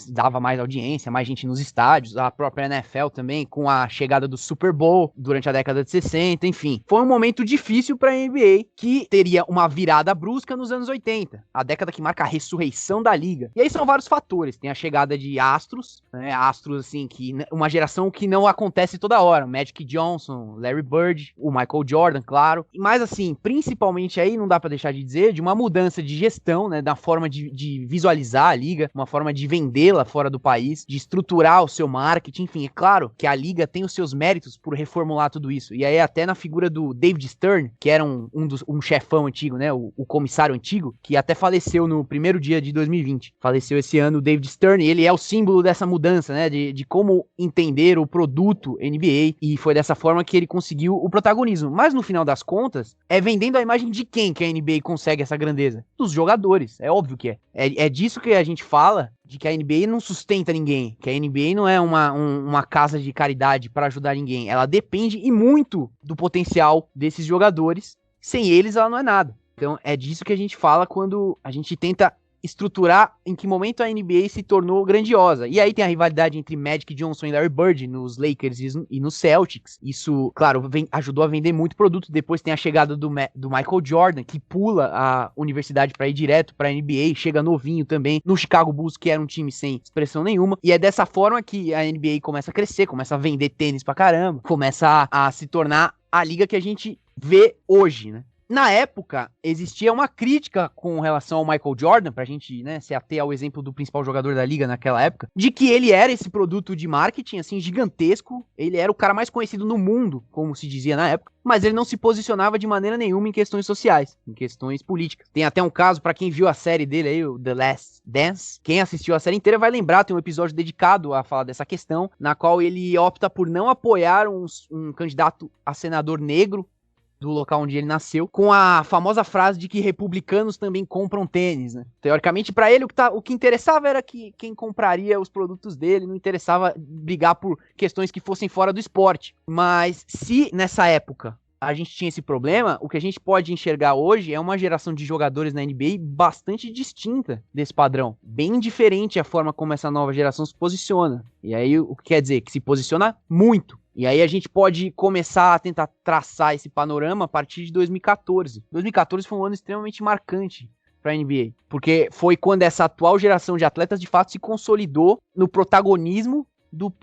dava mais audiência, mais gente nos estádios, a própria NFL também, com a chegada do Super Bowl durante a década de 60, enfim. Foi um momento difícil para a NBA, que teria uma virada brusca nos anos 80, a década que marca a ressurreição da liga. E aí são vários fatores, tem a chegada de astros, né, astros assim, que uma geração que não acontece toda hora, Magic Johnson, Larry Bird, o Michael Jordan, claro. Mas assim, principalmente aí, não dá pra deixar de dizer, de uma mudança de gestão, né, da forma de visualizar a liga, uma forma de vendê-la fora do país, de estruturar o seu marketing, enfim, é claro que a liga tem os seus méritos por reformular tudo isso. E aí até na figura do David Stern, que era um chefão antigo, né, o comissário antigo, que até faleceu no primeiro dia de 2020. Faleceu esse ano o David Stern, e ele é o símbolo dessa mudança, né, de como entender o produto NBA, e foi dessa forma que ele conseguiu o protagonismo. Mas no final das contas, é vendendo a imagem de quem que a NBA consegue essa grandeza? Dos jogadores, é óbvio que é. É disso que a gente fala, de que a NBA não sustenta ninguém, que a NBA não é uma casa de caridade para ajudar ninguém. Ela depende e muito do potencial desses jogadores. Sem eles, ela não é nada. Então é disso que a gente fala quando a gente tenta estruturar em que momento a NBA se tornou grandiosa. E aí tem a rivalidade entre Magic Johnson e Larry Bird nos Lakers e nos Celtics. Isso, claro, ajudou a vender muito produto. Depois tem a chegada do Michael Jordan, que pula a universidade para ir direto para a NBA, chega novinho também no Chicago Bulls, que era um time sem expressão nenhuma. E é dessa forma que a NBA começa a crescer, começa a vender tênis pra caramba, começa a se tornar a liga que a gente vê hoje, né? Na época, existia uma crítica com relação ao Michael Jordan, pra gente, né, se ater ao exemplo do principal jogador da liga naquela época, de que ele era esse produto de marketing, assim, gigantesco, ele era o cara mais conhecido no mundo, como se dizia na época, mas ele não se posicionava de maneira nenhuma em questões sociais, em questões políticas. Tem até um caso, pra quem viu a série dele aí, o The Last Dance, quem assistiu a série inteira vai lembrar, tem um episódio dedicado a falar dessa questão, na qual ele opta por não apoiar um candidato a senador negro, do local onde ele nasceu, com a famosa frase de que republicanos também compram tênis, né? Teoricamente, pra ele, o que interessava era que quem compraria os produtos dele, não interessava brigar por questões que fossem fora do esporte. Mas se nessa época a gente tinha esse problema, o que a gente pode enxergar hoje é uma geração de jogadores na NBA bastante distinta desse padrão. Bem diferente a forma como essa nova geração se posiciona. E aí, o que quer dizer? Que se posiciona muito. E aí a gente pode começar a tentar traçar esse panorama a partir de 2014. 2014 foi um ano extremamente marcante para a NBA, porque foi quando essa atual geração de atletas de fato se consolidou no protagonismo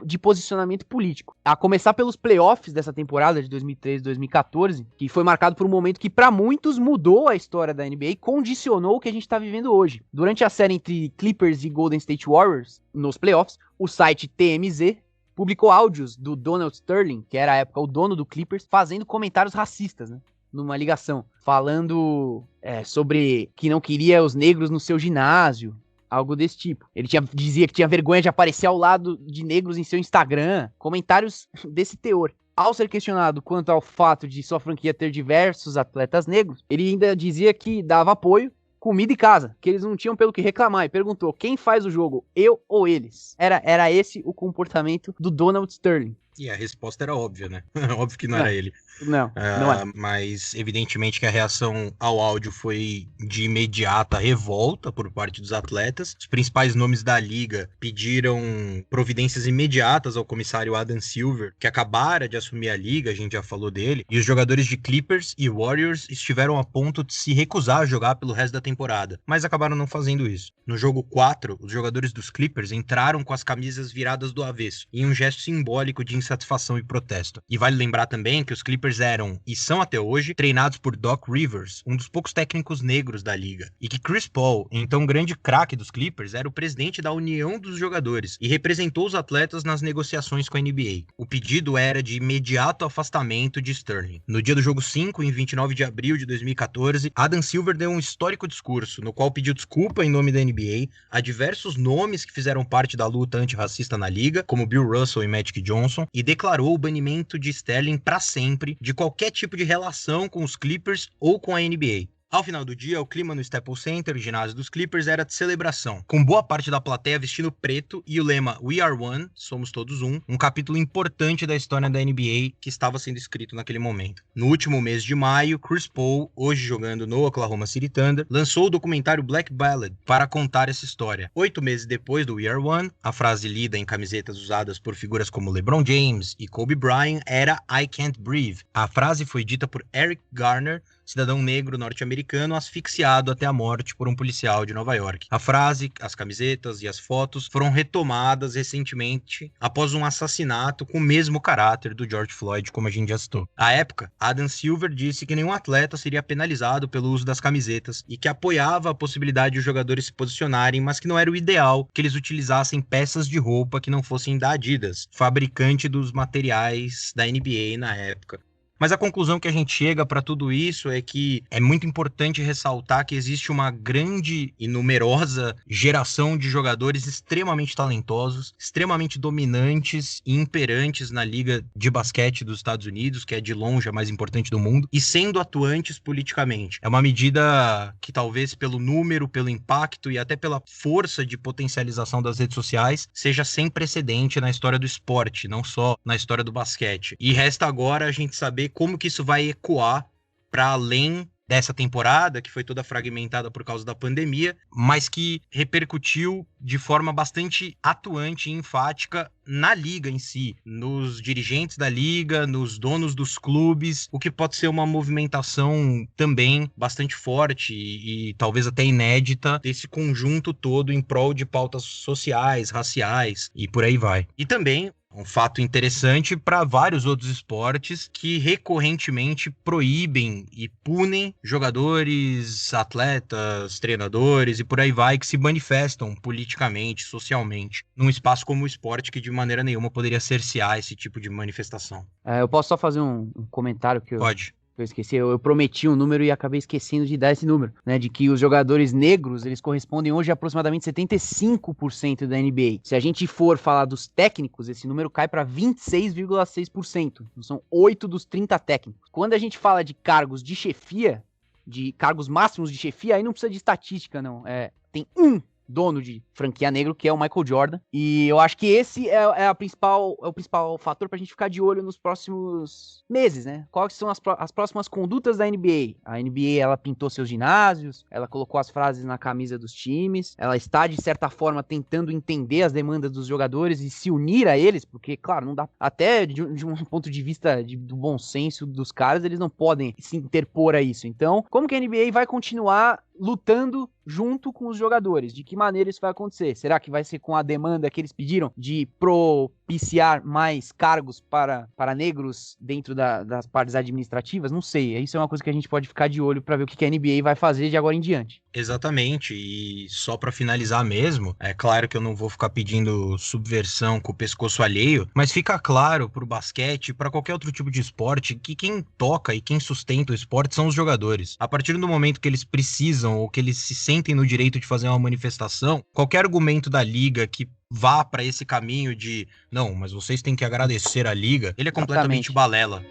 de posicionamento político. A começar pelos playoffs dessa temporada de 2013-2014, que foi marcado por um momento que para muitos mudou a história da NBA e condicionou o que a gente está vivendo hoje. Durante a série entre Clippers e Golden State Warriors, nos playoffs, o site TMZ publicou áudios do Donald Sterling, que era à época o dono do Clippers, fazendo comentários racistas, né? Numa ligação, falando sobre que não queria os negros no seu ginásio, algo desse tipo. Ele dizia que tinha vergonha de aparecer ao lado de negros em seu Instagram, comentários desse teor. Ao ser questionado quanto ao fato de sua franquia ter diversos atletas negros, ele ainda dizia que dava apoio, comida e casa, que eles não tinham pelo que reclamar, e perguntou, quem faz o jogo, eu ou eles? Era esse o comportamento do Donald Sterling. E a resposta era óbvia, né? Óbvio que não era ele. Não é. Mas evidentemente que a reação ao áudio foi de imediata revolta por parte dos atletas. Os principais nomes da liga pediram providências imediatas ao comissário Adam Silver, que acabara de assumir a liga, a gente já falou dele, e os jogadores de Clippers e Warriors estiveram a ponto de se recusar a jogar pelo resto da temporada, mas acabaram não fazendo isso. No jogo 4, os jogadores dos Clippers entraram com as camisas viradas do avesso, em um gesto simbólico de insatisfação e protesto. E vale lembrar também que os Clippers eram, e são até hoje, treinados por Doc Rivers, um dos poucos técnicos negros da liga. E que Chris Paul, então grande craque dos Clippers, era o presidente da União dos Jogadores e representou os atletas nas negociações com a NBA. O pedido era de imediato afastamento de Sterling. No dia do jogo 5, em 29 de abril de 2014, Adam Silver deu um histórico discurso, no qual pediu desculpa em nome da NBA a diversos nomes que fizeram parte da luta antirracista na liga, como Bill Russell e Magic Johnson, e declarou o banimento de Sterling para sempre de qualquer tipo de relação com os Clippers ou com a NBA. Ao final do dia, o clima no Staples Center, o ginásio dos Clippers, era de celebração, com boa parte da plateia vestindo preto e o lema We Are One, somos todos um capítulo importante da história da NBA que estava sendo escrito naquele momento. No último mês de maio, Chris Paul, hoje jogando no Oklahoma City Thunder, lançou o documentário Black Ballad para contar essa história. 8 meses depois do We Are One, a frase lida em camisetas usadas por figuras como LeBron James e Kobe Bryant era I Can't Breathe. A frase foi dita por Eric Garner, cidadão negro norte-americano asfixiado até a morte por um policial de Nova York. A frase, as camisetas e as fotos foram retomadas recentemente após um assassinato com o mesmo caráter do George Floyd, como a gente já citou. À época, Adam Silver disse que nenhum atleta seria penalizado pelo uso das camisetas e que apoiava a possibilidade de os jogadores se posicionarem, mas que não era o ideal que eles utilizassem peças de roupa que não fossem da Adidas, fabricante dos materiais da NBA na época. Mas a conclusão que a gente chega para tudo isso é que é muito importante ressaltar que existe uma grande e numerosa geração de jogadores extremamente talentosos, extremamente dominantes e imperantes na liga de basquete dos Estados Unidos, que é de longe a mais importante do mundo, e sendo atuantes politicamente. É uma medida que talvez pelo número, pelo impacto e até pela força de potencialização das redes sociais seja sem precedente na história do esporte, não só na história do basquete. E resta agora a gente saber como que isso vai ecoar para além dessa temporada, que foi toda fragmentada por causa da pandemia, mas que repercutiu de forma bastante atuante e enfática na liga em si, nos dirigentes da liga, nos donos dos clubes, o que pode ser uma movimentação também bastante forte e talvez até inédita desse conjunto todo em prol de pautas sociais, raciais e por aí vai. E também Um fato interessante para vários outros esportes que recorrentemente proíbem e punem jogadores, atletas, treinadores e por aí vai, que se manifestam politicamente, socialmente, num espaço como o esporte que de maneira nenhuma poderia cercear esse tipo de manifestação. Eu posso só fazer um comentário que Pode. eu esqueci, eu prometi um número e acabei esquecendo de dar esse número, né, de que os jogadores negros, eles correspondem hoje a aproximadamente 75% da NBA. Se a gente for falar dos técnicos, esse número cai para 26,6%. São 8 dos 30 técnicos. Quando a gente fala de cargos de chefia, de cargos máximos de chefia, aí não precisa de estatística, não. Tem um dono de franquia negro, que é o Michael Jordan, e eu acho que esse é o principal fator pra gente ficar de olho nos próximos meses, né? Quais são as próximas condutas da NBA? A NBA, ela pintou seus ginásios, ela colocou as frases na camisa dos times, ela está, de certa forma, tentando entender as demandas dos jogadores e se unir a eles, porque, claro, não dá, até de um ponto de vista do bom senso dos caras, eles não podem se interpor a isso. Então, como que a NBA vai continuar lutando junto com os jogadores? De que maneira isso vai acontecer? Será que vai ser com a demanda que eles pediram de propiciar mais cargos para negros dentro das partes administrativas? Não sei. Isso é uma coisa que a gente pode ficar de olho para ver o que a NBA vai fazer de agora em diante. Exatamente, e só para finalizar mesmo, é claro que eu não vou ficar pedindo subversão com o pescoço alheio, mas fica claro pro basquete e para qualquer outro tipo de esporte que quem toca e quem sustenta o esporte são os jogadores. A partir do momento que eles precisam ou que eles se sentem no direito de fazer uma manifestação, qualquer argumento da liga que vá para esse caminho de não, mas vocês têm que agradecer a liga, ele é completamente balela.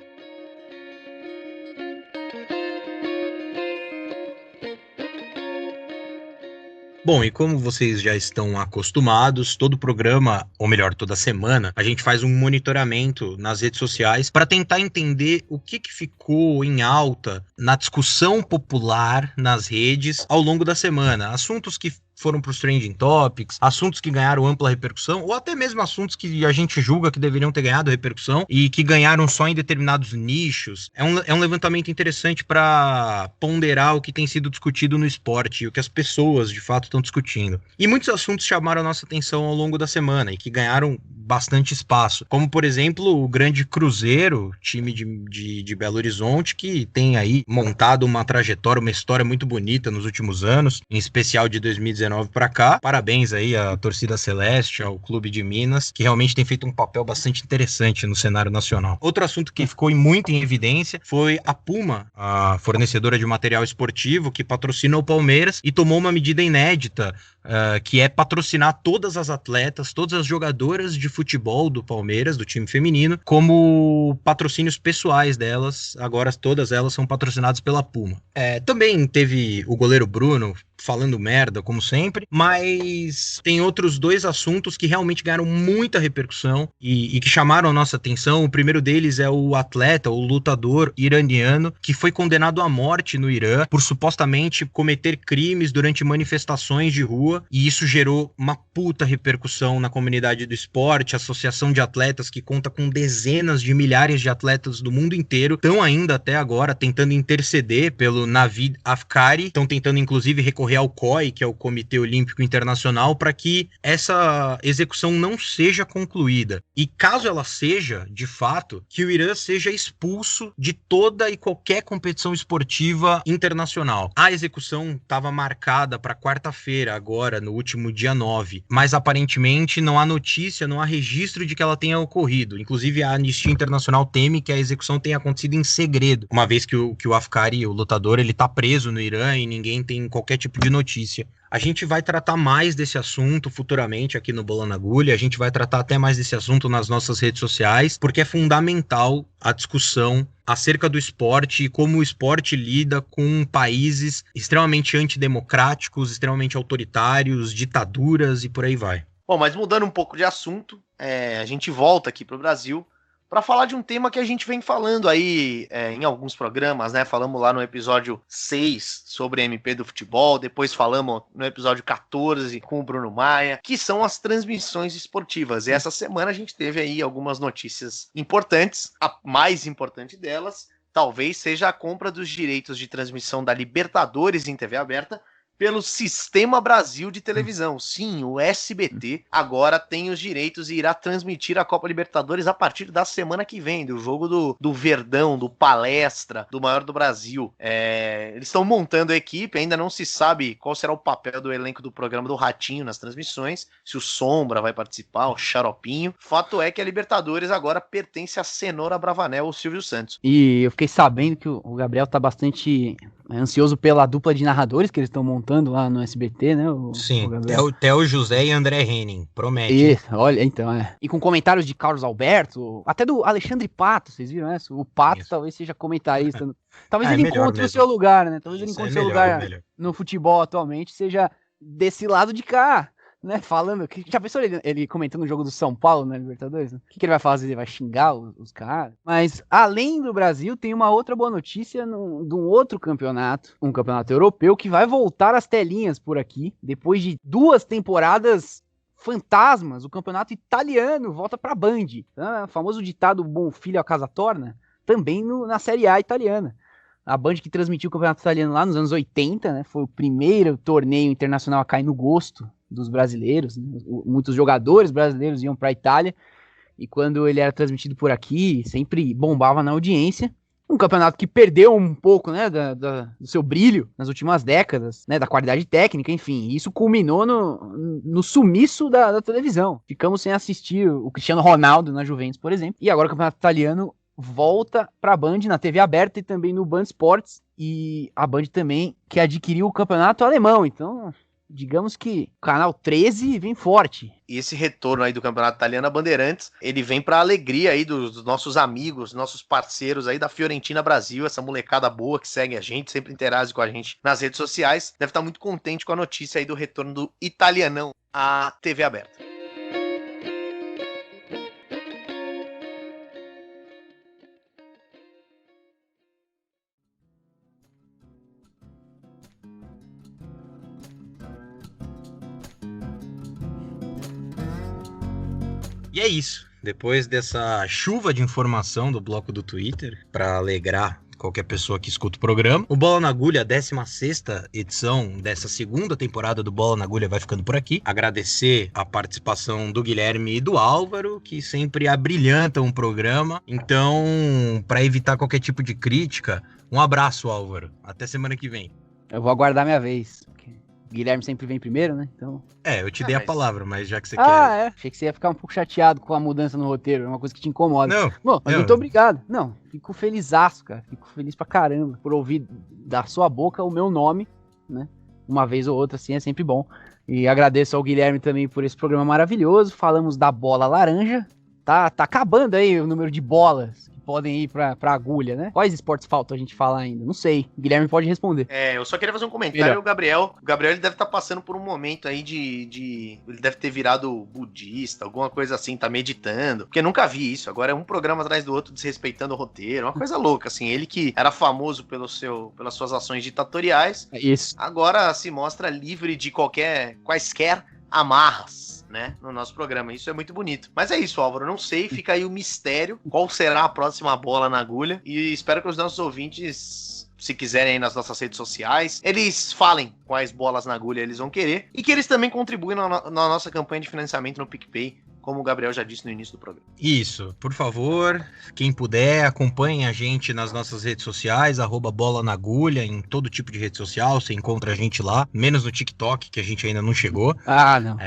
Bom, e como vocês já estão acostumados, todo programa, ou melhor, toda semana, a gente faz um monitoramento nas redes sociais para tentar entender o que ficou em alta na discussão popular nas redes ao longo da semana. Assuntos que foram para os trending topics, assuntos que ganharam ampla repercussão, ou até mesmo assuntos que a gente julga que deveriam ter ganhado repercussão e que ganharam só em determinados nichos. É um levantamento interessante para ponderar o que tem sido discutido no esporte e o que as pessoas, de fato, estão discutindo. E muitos assuntos chamaram a nossa atenção ao longo da semana e que ganharam bastante espaço, como, por exemplo, o grande Cruzeiro, time de Belo Horizonte, que tem aí montado uma trajetória, uma história muito bonita nos últimos anos, em especial de 2019 para cá. Parabéns aí à torcida celeste, ao Clube de Minas, que realmente tem feito um papel bastante interessante no cenário nacional. Outro assunto que ficou muito em evidência foi a Puma, a fornecedora de material esportivo que patrocina o Palmeiras e tomou uma medida inédita, que é patrocinar todas as atletas, todas as jogadoras de futebol do Palmeiras, do time feminino, como patrocínios pessoais delas. Agora todas elas são patrocinadas pela Puma. Também teve o goleiro Bruno falando merda, como sempre, mas tem outros dois assuntos que realmente ganharam muita repercussão e que chamaram a nossa atenção. O primeiro deles é o atleta, o lutador iraniano, que foi condenado à morte no Irã por supostamente cometer crimes durante manifestações de rua, e isso gerou uma puta repercussão na comunidade do esporte. A Associação de Atletas, que conta com dezenas de milhares de atletas do mundo inteiro, estão ainda até agora tentando interceder pelo Navid Afkari, estão tentando inclusive recorrer ao COI, que é o Comitê Olímpico Internacional, para que essa execução não seja concluída. E caso ela seja, de fato, que o Irã seja expulso de toda e qualquer competição esportiva internacional. A execução estava marcada para quarta-feira, agora, no último dia 9, mas aparentemente não há notícia, não há registro de que ela tenha ocorrido. Inclusive, a Anistia Internacional teme que a execução tenha acontecido em segredo, uma vez que o Afkari, o lutador, ele tá preso no Irã e ninguém tem qualquer tipo de notícia. A gente vai tratar mais desse assunto futuramente aqui no Bola na Agulha, a gente vai tratar até mais desse assunto nas nossas redes sociais, porque é fundamental a discussão acerca do esporte e como o esporte lida com países extremamente antidemocráticos, extremamente autoritários, ditaduras e por aí vai. Bom, mas mudando um pouco de assunto, a gente volta aqui para o Brasil para falar de um tema que a gente vem falando aí em alguns programas, né? Falamos lá no episódio 6 sobre a MP do futebol, depois falamos no episódio 14 com o Bruno Maia, que são as transmissões esportivas. E essa semana a gente teve aí algumas notícias importantes. A mais importante delas talvez seja a compra dos direitos de transmissão da Libertadores em TV aberta pelo Sistema Brasil de televisão. Sim, o SBT agora tem os direitos e irá transmitir a Copa Libertadores a partir da semana que vem, do jogo do Verdão, do Palestra, do maior do Brasil. Eles estão montando a equipe, ainda não se sabe qual será o papel do elenco do programa do Ratinho nas transmissões, se o Sombra vai participar, o Xaropinho. Fato é que a Libertadores agora pertence a Cenoura Bravanel, o Silvio Santos. E eu fiquei sabendo que o Gabriel tá bastante ansioso pela dupla de narradores que eles estão montando lá no SBT, né? Sim, Theo José e André Henning, promete. Olha, então, E com comentários de Carlos Alberto, até do Alexandre Pato, vocês viram essa? O Pato talvez seja comentarista. Talvez ele encontre o seu lugar, né? Talvez ele encontre o seu lugar no futebol atualmente, seja desse lado de cá, né? Falando, já pensou ele comentando o jogo do São Paulo na Libertadores? Né? O que ele vai fazer? Ele vai xingar os caras? Mas, além do Brasil, tem uma outra boa notícia de um outro campeonato, um campeonato europeu, que vai voltar às telinhas por aqui, depois de 2 temporadas fantasmas. O campeonato italiano volta pra Band. Então, o famoso ditado bom filho a casa torna, também na Série A italiana. A Band que transmitiu o campeonato italiano lá nos anos 80, né? Foi o primeiro torneio internacional a cair no gosto dos brasileiros, né? Muitos jogadores brasileiros iam para a Itália, e quando ele era transmitido por aqui, sempre bombava na audiência. Um campeonato que perdeu um pouco, né, do seu brilho nas últimas décadas, né, da qualidade técnica, enfim. Isso culminou no sumiço da televisão. Ficamos sem assistir o Cristiano Ronaldo na Juventus, por exemplo. E agora o campeonato italiano volta para a Band na TV aberta e também no Band Sports. E a Band também que adquiriu o campeonato alemão. Então, digamos que o canal 13 vem forte. E esse retorno aí do campeonato italiano, a Bandeirantes, ele vem pra alegria aí dos nossos amigos, nossos parceiros aí da Fiorentina Brasil, essa molecada boa que segue a gente, sempre interage com a gente nas redes sociais. Deve estar muito contente com a notícia aí do retorno do Italianão à TV aberta. E é isso. Depois dessa chuva de informação do bloco do Twitter, para alegrar qualquer pessoa que escuta o programa, o Bola na Agulha, a 16ª edição dessa segunda temporada do Bola na Agulha vai ficando por aqui. Agradecer a participação do Guilherme e do Álvaro, que sempre abrilhantam o programa. Então, para evitar qualquer tipo de crítica, um abraço, Álvaro. Até semana que vem. Eu vou aguardar minha vez. Guilherme sempre vem primeiro, né? Então... eu te dei a palavra, mas já que você quer... Achei que você ia ficar um pouco chateado com a mudança no roteiro, é uma coisa que te incomoda. Não. Bom, mas muito obrigado. Não, fico felizaço, cara. Fico feliz pra caramba por ouvir da sua boca o meu nome, né? Uma vez ou outra, assim, é sempre bom. E agradeço ao Guilherme também por esse programa maravilhoso. Falamos da bola laranja. Tá acabando aí o número de bolas que podem ir pra agulha, né? Quais esportes faltam a gente falar ainda? Não sei. O Guilherme pode responder. Eu só queria fazer um comentário. O Gabriel ele deve estar passando por um momento aí ele deve ter virado budista, alguma coisa assim, tá meditando. Porque eu nunca vi isso. Agora é um programa atrás do outro desrespeitando o roteiro. Uma coisa louca, assim. Ele que era famoso pelas suas ações ditatoriais. Isso. Agora se mostra livre de quaisquer amarras, né, no nosso programa. Isso é muito bonito. Mas é isso, Álvaro. Não sei, fica aí o mistério. Qual será a próxima bola na agulha? E espero que os nossos ouvintes, se quiserem aí nas nossas redes sociais, eles falem quais bolas na agulha eles vão querer e que eles também contribuem na nossa campanha de financiamento no PicPay, como o Gabriel já disse no início do programa. Isso, por favor, quem puder, acompanhe a gente nas nossas redes sociais, @bola na agulha, em todo tipo de rede social, você encontra a gente lá, menos no TikTok, que a gente ainda não chegou. Não.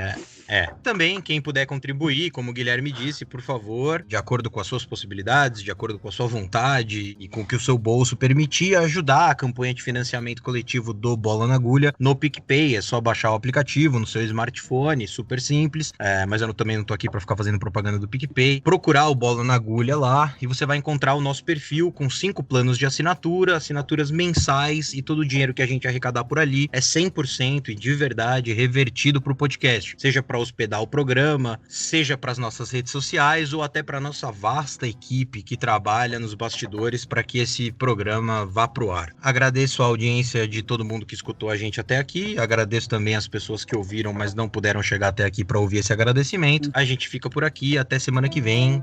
Também, quem puder contribuir, como o Guilherme disse, por favor, de acordo com as suas possibilidades, de acordo com a sua vontade e com o que o seu bolso permitir, ajudar a campanha de financiamento coletivo do Bola na Agulha no PicPay. É só baixar o aplicativo no seu smartphone, super simples, mas eu também não tô aqui para ficar fazendo propaganda do PicPay. Procurar o Bola na Agulha lá e você vai encontrar o nosso perfil com 5 planos de assinatura, assinaturas mensais, e todo o dinheiro que a gente arrecadar por ali é 100% e de verdade revertido pro podcast, seja para hospedar o programa, seja para as nossas redes sociais ou até para nossa vasta equipe que trabalha nos bastidores para que esse programa vá pro ar. Agradeço a audiência de todo mundo que escutou a gente até aqui, agradeço também as pessoas que ouviram, mas não puderam chegar até aqui para ouvir esse agradecimento. A gente fica por aqui, até semana que vem.